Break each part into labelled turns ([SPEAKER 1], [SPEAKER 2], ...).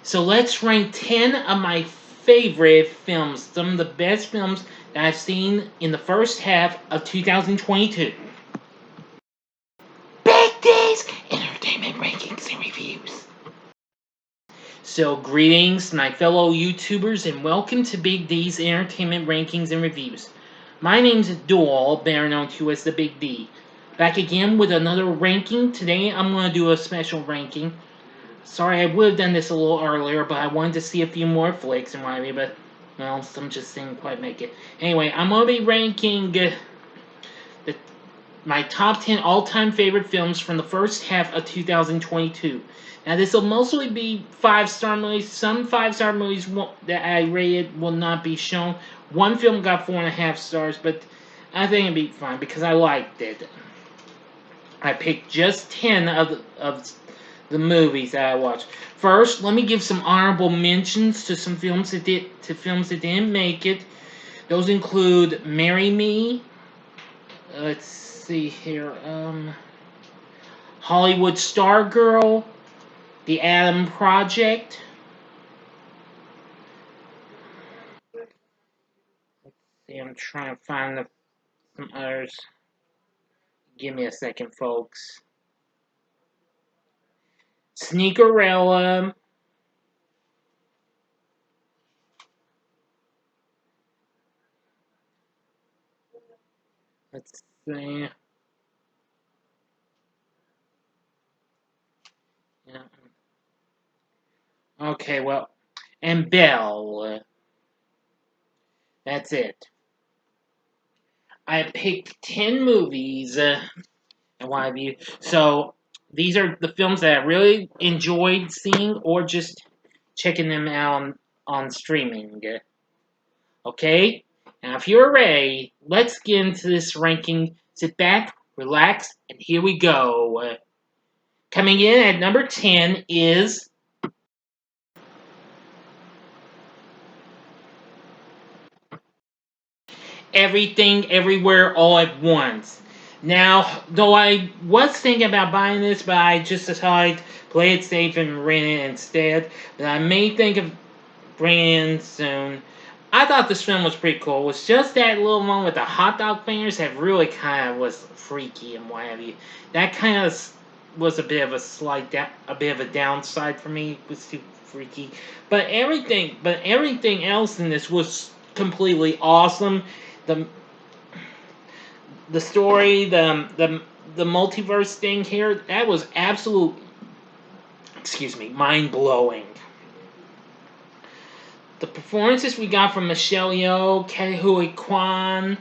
[SPEAKER 1] So let's rank 10 of my favorite films, some of the best films that I've seen in the first half of 2022. Big D's Entertainment Rankings and Reviews. So greetings, my fellow YouTubers, and welcome to Big D's Entertainment Rankings and Reviews. My name's Doyle, better known to you as the Big D. Back again with another ranking. Today I'm going to do a special ranking. Sorry, I would have done this a little earlier, but I wanted to see a few more flicks and what have you, but, well, some just didn't quite make it. Anyway, I'm going to be ranking my top 10 all-time favorite films from the first half of 2022. Now, this will mostly be 5-star movies. Some 5-star movies that I rated will not be shown. One film got 4.5 stars, but I think it'd be fine because I liked it. I picked just 10 of the movies that I watched. First, let me give some honorable mentions to some films that didn't make it. Those include Marry Me. Let's see here. Hollywood Stargirl, The Adam Project. Let's see, I'm trying to find some others. Give me a second, folks. Sneakerella. Let's see. Yeah. Okay, well, and Belle. That's it. I picked 10 movies, and what have you. So, these are the films that I really enjoyed seeing or just checking them out on streaming. Okay? Now, if you're ready, let's get into this ranking. Sit back, relax, and here we go. Coming in at number 10 is Everything Everywhere All at Once. Now, though I was thinking about buying this, but I just decided to play it safe and rent it instead. But I may think of bringing it in soon. I thought this film was pretty cool. It was just that little one with the hot dog fingers that really kind of was freaky and what have you. That kind of was a bit of a bit of a downside for me. It was too freaky. But everything else in this was completely awesome. The the story, the multiverse thing here, that was absolute, excuse me, mind blowing. The performances we got from Michelle Yeoh, Ke Huy Quan,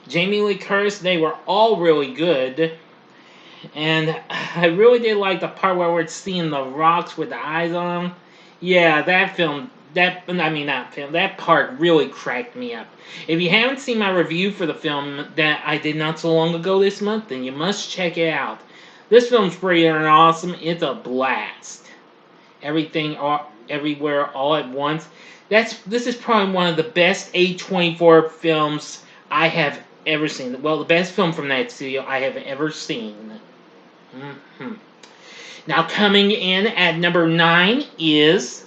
[SPEAKER 1] Jamie Lee Curtis, they were all really good. And I really did like the part where we're seeing the rocks with the eyes on them. Yeah, that part really cracked me up. If you haven't seen my review for the film that I did not so long ago this month, then you must check it out. This film's pretty darn awesome. It's a blast. Everywhere, all at once. This is probably one of the best A24 films I have ever seen. Well, the best film from that studio I have ever seen. Now, coming in at number 9 is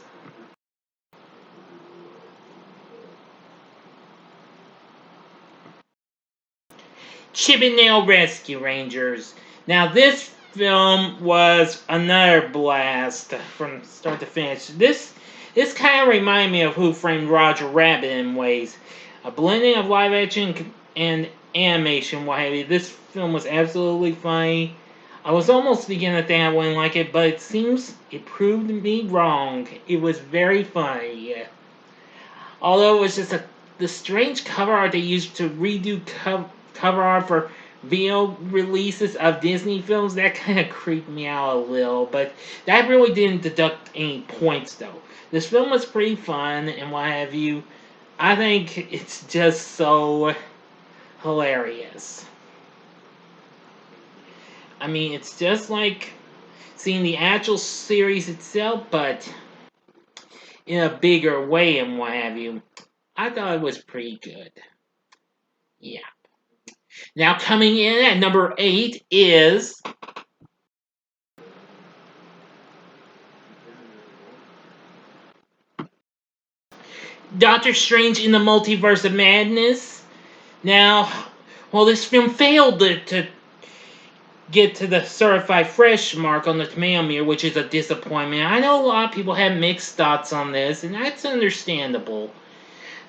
[SPEAKER 1] Chippendale Rescue Rangers. Now, this film was another blast from start to finish. This kind of reminded me of Who Framed Roger Rabbit in ways. A blending of live action and animation, what have you. This film was absolutely funny. I was almost beginning to think I wouldn't like it, but it seems it proved me wrong. It was very funny. Although it was just the strange cover art they used to redo cover art for video releases of Disney films, that kind of creeped me out a little. But that really didn't deduct any points, though. This film was pretty fun and what have you. I think it's just so hilarious. I mean, it's just like seeing the actual series itself, but in a bigger way and what have you. I thought it was pretty good. Yeah. Now coming in at number 8 is Doctor Strange in the Multiverse of Madness. Now, well, this film failed to get to the certified fresh mark on the tomato meter, which is a disappointment. I know a lot of people have mixed thoughts on this, and that's understandable.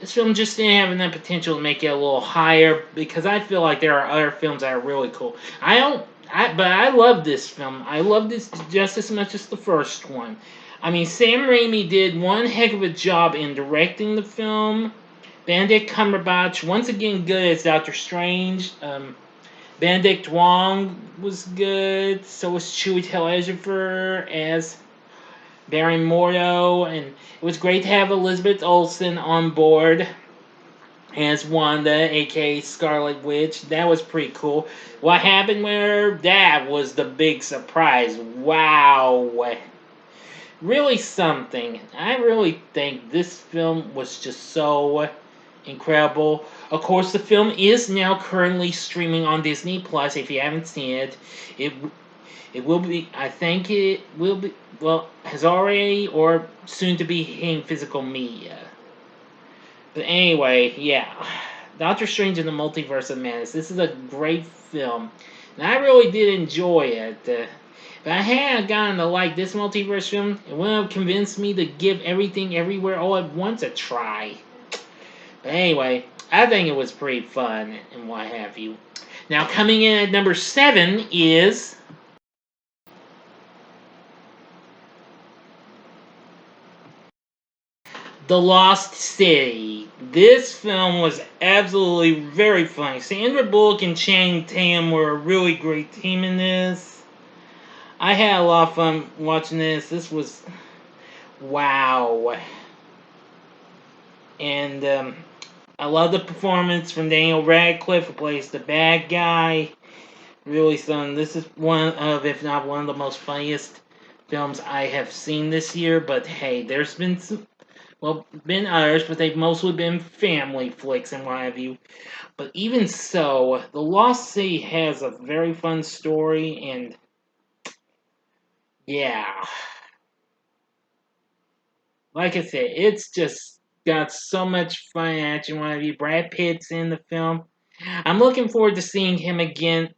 [SPEAKER 1] This film just didn't have enough potential to make it a little higher because I feel like there are other films that are really cool. But I love this film. I love this just as much as the first one. I mean, Sam Raimi did one heck of a job in directing the film. Benedict Cumberbatch, once again, good as Doctor Strange. Benedict Wong was good. So was Chewie Teleshofer as Baron Mordo, and it was great to have Elizabeth Olsen on board as Wanda, aka Scarlet Witch. That was pretty cool. What happened with her? That was the big surprise. Wow. Really something. I really think this film was just so incredible. Of course, the film is now currently streaming on Disney Plus. If you haven't seen it, it will be. I think it will be. Well, has already or soon to be hitting physical media. But anyway, yeah, Doctor Strange in the Multiverse of Madness. This is a great film, and I really did enjoy it. If I had gotten to like this multiverse film, it would have convinced me to give Everything Everywhere All at Once a try. But anyway, I think it was pretty fun and what have you. Now, coming in at number 7 is The Lost City. This film was absolutely very funny. Sandra Bullock and Channing Tatum were a really great team in this. I had a lot of fun watching this. This was wow. And I love the performance from Daniel Radcliffe, who plays the bad guy. Really fun. This is one of, if not one of the most funniest films I have seen this year. But hey, there's been been others, but they've mostly been family flicks and what have you. But even so, The Lost City has a very fun story, and yeah, like I said, it's just got so much fun action. What have you? Brad Pitt's in the film. I'm looking forward to seeing him again,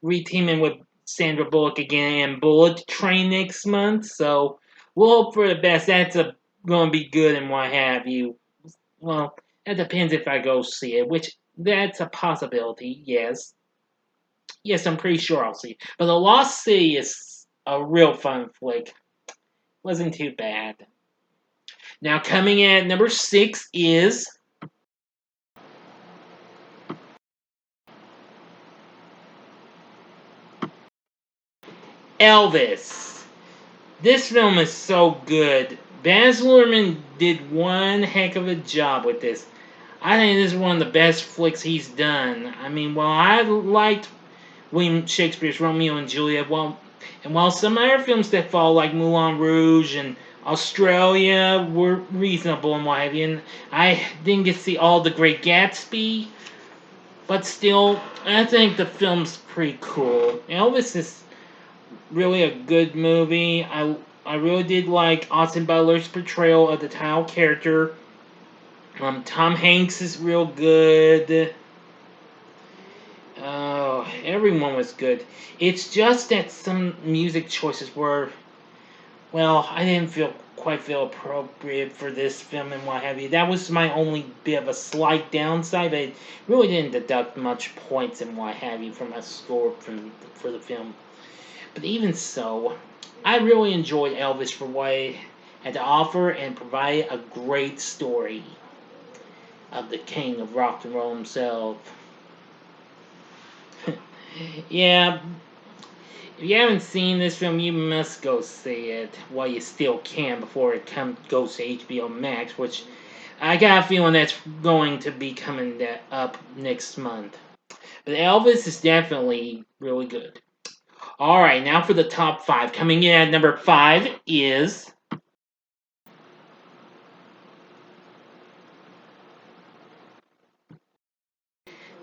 [SPEAKER 1] reteaming with Sandra Bullock again in Bullet Train next month. So we'll hope for the best. That's going to be good and what have you. Well, that depends if I go see it, which that's a possibility. Yes, yes, I'm pretty sure I'll see it. But The Lost City is a real fun flick. Wasn't too bad. Now coming in at number 6 is Elvis. This film is so good. Baz Luhrmann did one heck of a job with this. I think this is one of the best flicks he's done. I mean, while I liked William Shakespeare's Romeo and Juliet, while some other films that follow, like Moulin Rouge and Australia, were reasonable and what have you, and I didn't get to see all The Great Gatsby, but still, I think the film's pretty cool. Elvis is really a good movie. I really did like Austin Butler's portrayal of the title character. Tom Hanks is real good. Everyone was good. It's just that some music choices were, well, I didn't quite feel appropriate for this film and what have you. That was my only bit of a slight downside, but it really didn't deduct much points and what have you from a score for the film. But even so, I really enjoyed Elvis for what it had to offer and provided a great story of the king of rock and roll himself. Yeah, if you haven't seen this film, you must go see it while you still can before it goes to HBO Max, which I got a feeling that's going to be coming up next month. But Elvis is definitely really good. Alright, now for the top 5. Coming in at number 5 is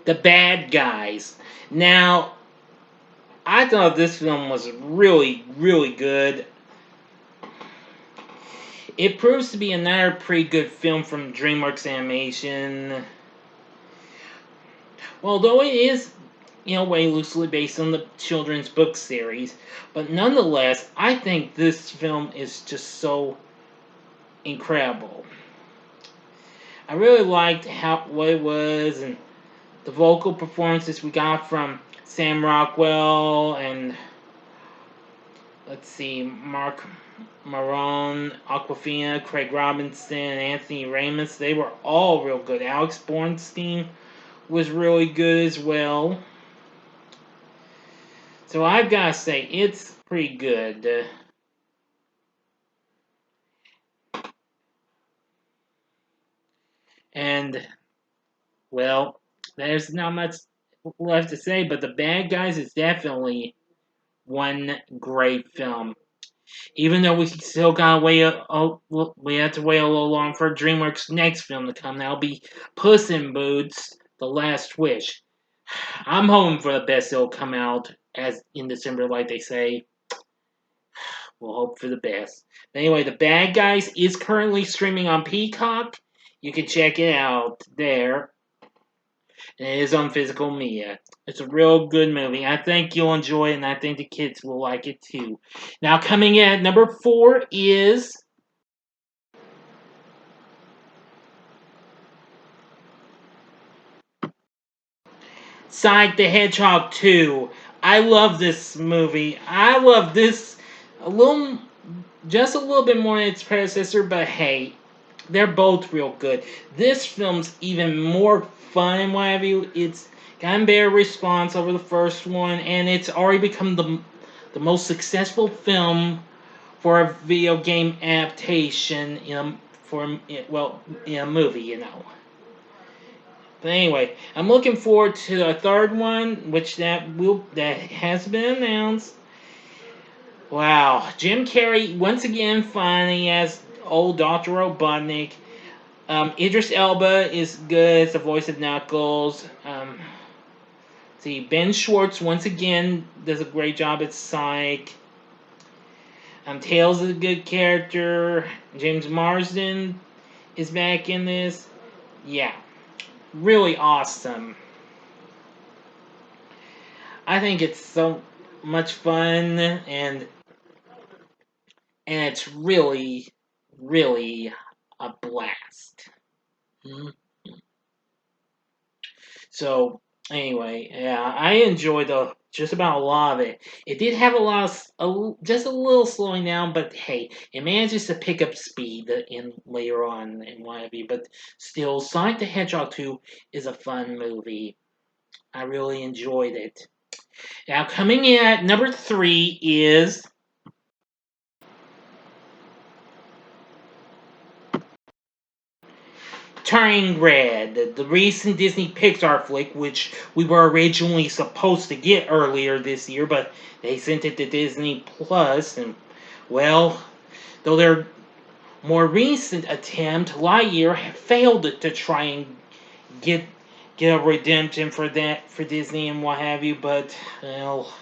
[SPEAKER 1] The Bad Guys. Now, I thought this film was really, really good. It proves to be another pretty good film from DreamWorks Animation. Although it is, way loosely based on the children's book series, but nonetheless, I think this film is just so incredible. I really liked what it was and the vocal performances we got from Sam Rockwell and let's see, Mark Maron, Aquafina, Craig Robinson, and Anthony Ramos. They were all real good. Alex Bornstein was really good as well. So I've got to say, it's pretty good. And, well, there's not much left to say, but The Bad Guys is definitely one great film. Even though we still gotta we have to wait a little long for DreamWorks' next film to come. That'll be Puss in Boots: The Last Wish. I'm hoping for the best. It'll come out as in December, like they say. We'll hope for the best. But anyway, The Bad Guys is currently streaming on Peacock. You can check it out there. And it is on physical media. It's a real good movie. I think you'll enjoy it, and I think the kids will like it too. Now, coming in at number 4 is Sonic the Hedgehog 2. I love this movie. I love this a little, just a little bit more than its predecessor, but hey, they're both real good. This film's even more fun and what have you. It's gotten better response over the first one, and it's already become the most successful film for a video game adaptation in a movie. But anyway, I'm looking forward to the third one, which that has been announced. Wow, Jim Carrey once again funny as old Dr. Robotnik. Idris Elba is good as the voice of Knuckles. See, Ben Schwartz once again does a great job at Sonic. Tails is a good character. James Marsden is back in this. Yeah, really awesome. I think it's so much fun and it's really, really a blast. Mm-hmm. So anyway, yeah, I enjoyed just about a lot of it. It did have just a little slowing down, but hey, it manages to pick up speed in later on and what have you. But still, Sonic the Hedgehog 2 is a fun movie. I really enjoyed it. Now, coming in at number 3 is Turning Red, the recent Disney Pixar flick, which we were originally supposed to get earlier this year, but they sent it to Disney Plus, and well, though their more recent attempt, Lightyear, failed to try and get a redemption for Disney and what have you, but well,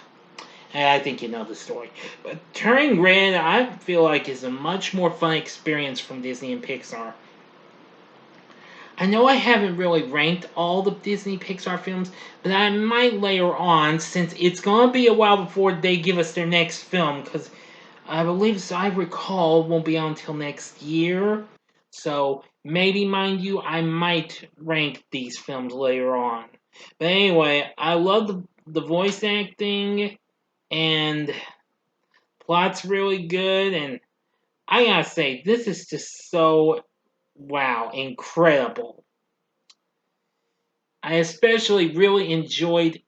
[SPEAKER 1] I think you know the story. But Turning Red, I feel like is a much more fun experience from Disney and Pixar. I know I haven't really ranked all the Disney Pixar films, but I might later on, since it's going to be a while before they give us their next film, because I believe, as I recall, it won't be out until next year. So maybe, mind you, I might rank these films later on. But anyway, I love the voice acting, and plot's really good, and I gotta say, this is just so, wow, incredible. I especially really enjoyed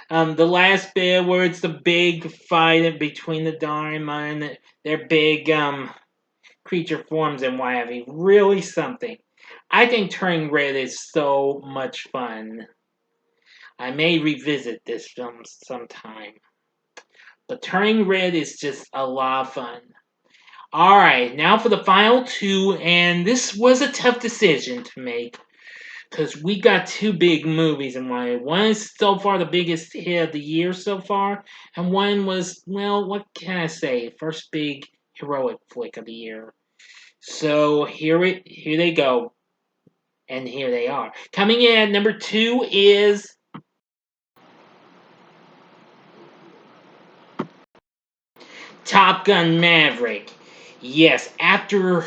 [SPEAKER 1] the last bit where it's the big fight between the Dharma and their big creature forms and what have you. Really something. I think Turning Red is so much fun. I may revisit this film sometime. But Turning Red is just a lot of fun. Alright, now for the final two, and this was a tough decision to make. Because we got two big movies in one. One is so far the biggest hit of the year so far, and one was, well, what can I say? First big heroic flick of the year. So here they go, and here they are. Coming in at number 2 is Top Gun Maverick. Yes, after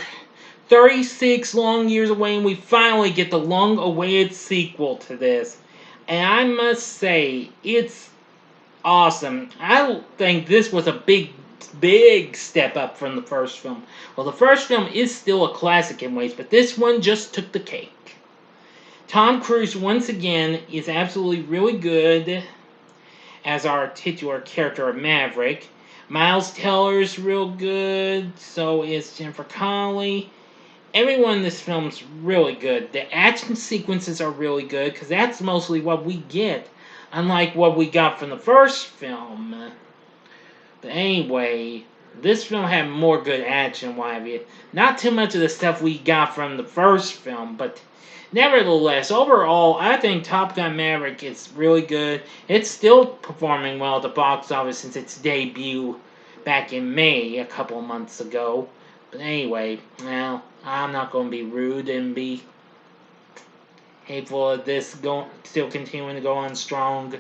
[SPEAKER 1] 36 long years away, and we finally get the long-awaited sequel to this. And I must say, it's awesome. I think this was a big step up from the first film. Well, the first film is still a classic in ways, but this one just took the cake. Tom Cruise, once again, is absolutely really good as our titular character of Maverick. Miles Teller's real good, so is Jennifer Connelly. Everyone in this film's really good. The action sequences are really good, because that's mostly what we get, unlike what we got from the first film. But anyway, this film had more good action, what have you. Not too much of the stuff we got from the first film, but nevertheless, overall, I think Top Gun Maverick is really good. It's still performing well at the box office since its debut back in May, a couple of months ago. But anyway, well, I'm not going to be rude and be hateful of this still continuing to go on strong.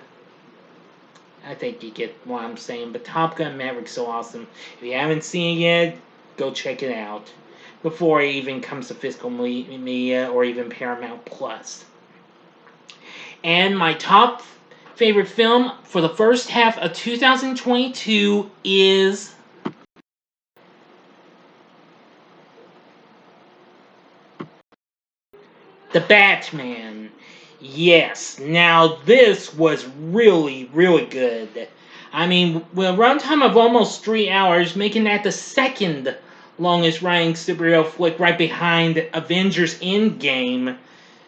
[SPEAKER 1] I think you get what I'm saying. But Top Gun Maverick's so awesome. If you haven't seen it yet, go check it out before it even comes to Fiscal Media or even Paramount Plus. And my top favorite film for the first half of 2022 is The Batman. Yes, now this was really, really good. I mean, with a runtime of almost 3 hours, making that the second longest running superhero flick right behind Avengers Endgame,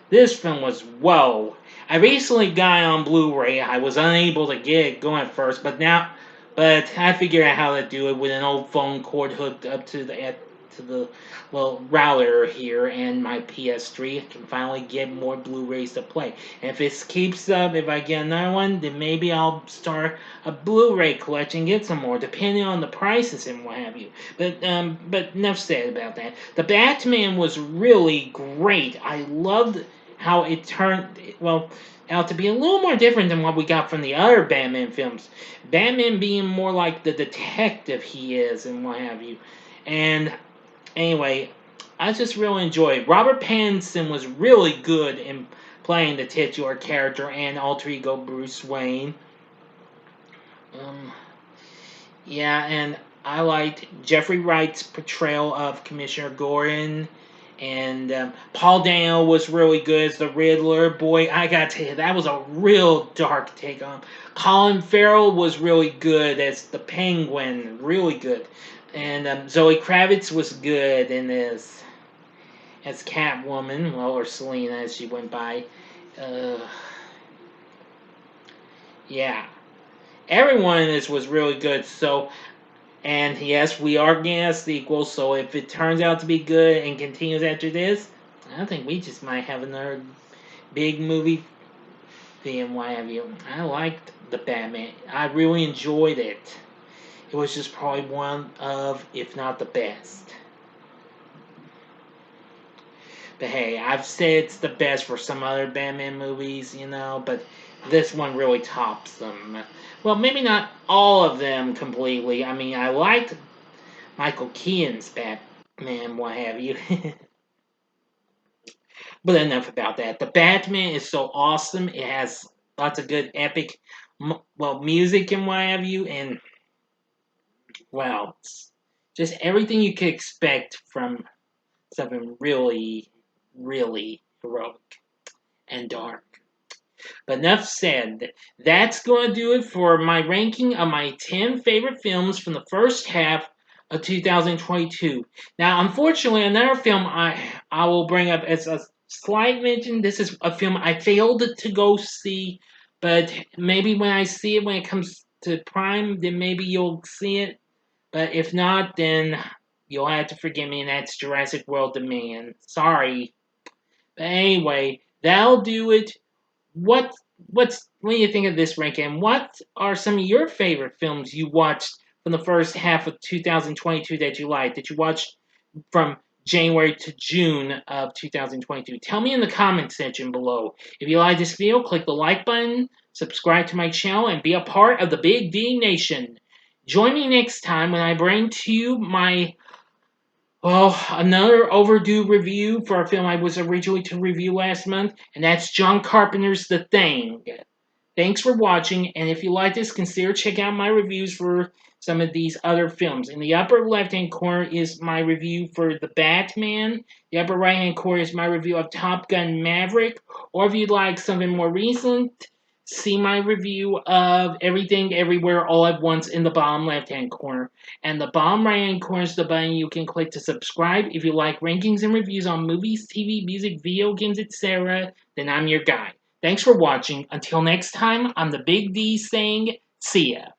[SPEAKER 1] this film was whoa. I recently got it on Blu-ray. I was unable to get it going at first, but I figured out how to do it with an old phone cord hooked up to the router here and my PS3. I can finally get more Blu-rays to play. And if it keeps up, if I get another one, then maybe I'll start a Blu-ray collection and get some more, depending on the prices and what have you. But enough said about that. The Batman was really great. I loved how it turned out to be a little more different than what we got from the other Batman films. Batman being more like the detective he is and what have you. And anyway, I just really enjoyed it. Robert Pattinson was really good in playing the titular character and alter ego Bruce Wayne. Yeah, and I liked Jeffrey Wright's portrayal of Commissioner Gordon. And Paul Dano was really good as the Riddler. Boy, I gotta tell you, that was a real dark take on him. Colin Farrell was really good as the Penguin. Really good. And Zoe Kravitz was good in this as Catwoman, or Selena as she went by. Yeah. Everyone in this was really good, and yes, we are getting a sequel, so if it turns out to be good and continues after this, I think we just might have another big movie theme, what have you. I liked the Batman. I really enjoyed it. It was just probably one of, if not the best. But hey, I've said it's the best for some other Batman movies, but this one really tops them. Well, maybe not all of them completely. I mean, I liked Michael Keaton's Batman, what have you. But enough about that. The Batman is so awesome. It has lots of good epic, music and what have you. And, just everything you could expect from something really, really heroic and dark. But enough said. That's going to do it for my ranking of my 10 favorite films from the first half of 2022. Now, unfortunately, another film I will bring up as a slight mention. This is a film I failed to go see, but maybe when I see it when it comes to Prime, then maybe you'll see it. But if not, then you'll have to forgive me, and that's Jurassic World Dominion. Sorry. But anyway, that'll do it. What do you think of this ranking? What are some of your favorite films you watched from the first half of 2022 that you liked? That you watched from January to June of 2022. Tell me in the comment section below. If you like this video, click the like button, subscribe to my channel, and be a part of the Big D Nation. Join me next time when I bring to you my, well, another overdue review for a film I was originally to review last month, and that's John Carpenter's The Thing. Thanks for watching, and if you like this, consider checking out my reviews for some of these other films. In the upper left-hand corner is my review for The Batman. The upper right-hand corner is my review of Top Gun Maverick. Or if you'd like something more recent, see my review of Everything Everywhere All at Once in the bottom left-hand corner. And the bottom right-hand corner is the button you can click to subscribe. If you like rankings and reviews on movies, TV, music, video games, etc., then I'm your guy. Thanks for watching. Until next time, I'm the Big D saying, see ya.